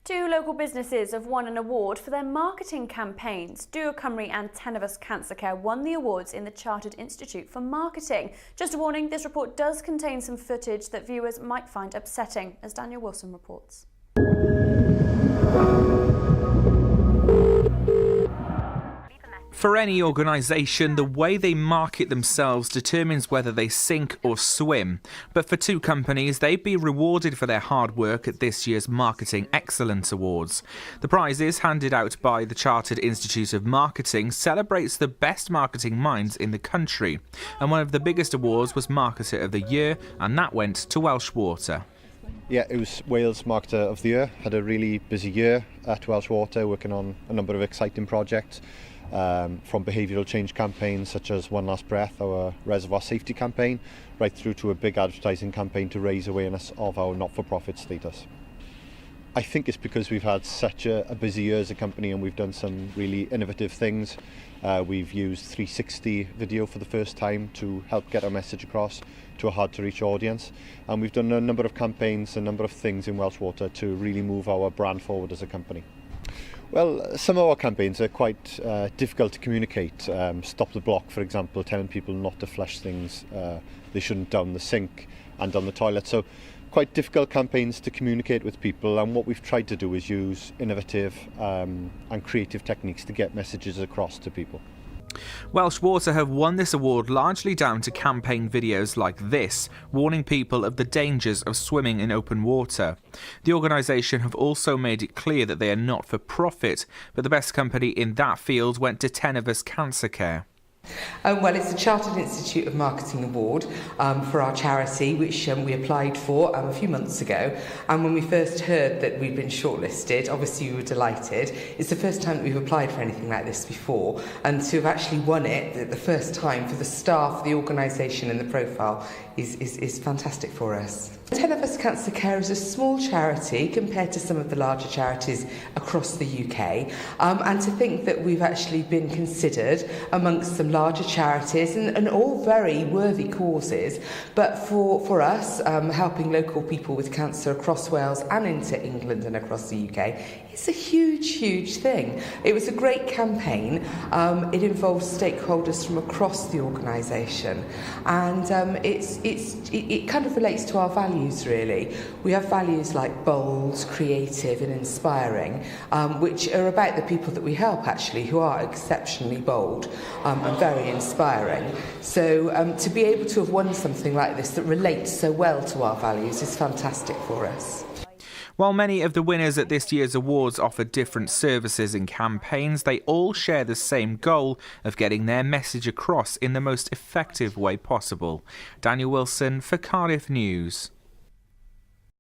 Two local businesses have won an award for their marketing campaigns. Dŵr Cymru and Tenefus Cancer Care won the awards in the Chartered Institute for Marketing. Just a warning, this report does contain some footage that viewers might find upsetting, as Daniel Wilson reports. For any organisation, the way they market themselves determines whether they sink or swim. But for two companies, they'd be rewarded for their hard work at this year's Marketing Excellence Awards. The prizes, handed out by the Chartered Institute of Marketing, celebrates the best marketing minds in the country. And one of the biggest awards was Marketer of the Year, and that went to Welsh Water. Yeah, it was Wales Marketer of the Year. Had a really busy year at Welsh Water, working on a number of exciting projects. From behavioural change campaigns such as One Last Breath, our reservoir safety campaign, right through to a big advertising campaign to raise awareness of our not-for-profit status. I think it's because we've had such a busy year as a company, and we've done some really innovative things. We've used 360 video for the first time to help get our message across to a hard-to-reach audience, and we've done a number of campaigns, a number of things in Welsh Water to really move our brand forward as a company. Well, some of our campaigns are quite difficult to communicate. Stop the block, for example, telling people not to flush things they shouldn't down the sink and down the toilet. So quite difficult campaigns to communicate with people, and what we've tried to do is use innovative and creative techniques to get messages across to people. Welsh Water have won this award largely down to campaign videos like this, warning people of the dangers of swimming in open water. The organisation have also made it clear that they are not for profit, but the best company in that field went to Tenefus Cancer Care. Well, it's the Chartered Institute of Marketing Award for our charity, which we applied for a few months ago. And when we first heard that we'd been shortlisted, obviously we were delighted. It's the first time that we've applied for anything like this before, and to have actually won it the first time for the staff, the organisation and the profile is fantastic for us. Tenefus Cancer Care is a small charity compared to some of the larger charities across the UK, and to think that we've actually been considered amongst some larger charities and all very worthy causes, but for us, helping local people with cancer across Wales and into England and across the UK, it's a huge thing. It was a great campaign. It involves stakeholders from across the organisation, and it kind of relates to our values, really. We have values like bold, creative and inspiring, which are about the people that we help, actually, who are exceptionally bold and very inspiring. So to be able to have won something like this that relates so well to our values is fantastic for us. While many of the winners at this year's awards offer different services and campaigns, they all share the same goal of getting their message across in the most effective way possible. Daniel Wilson for Cardiff News.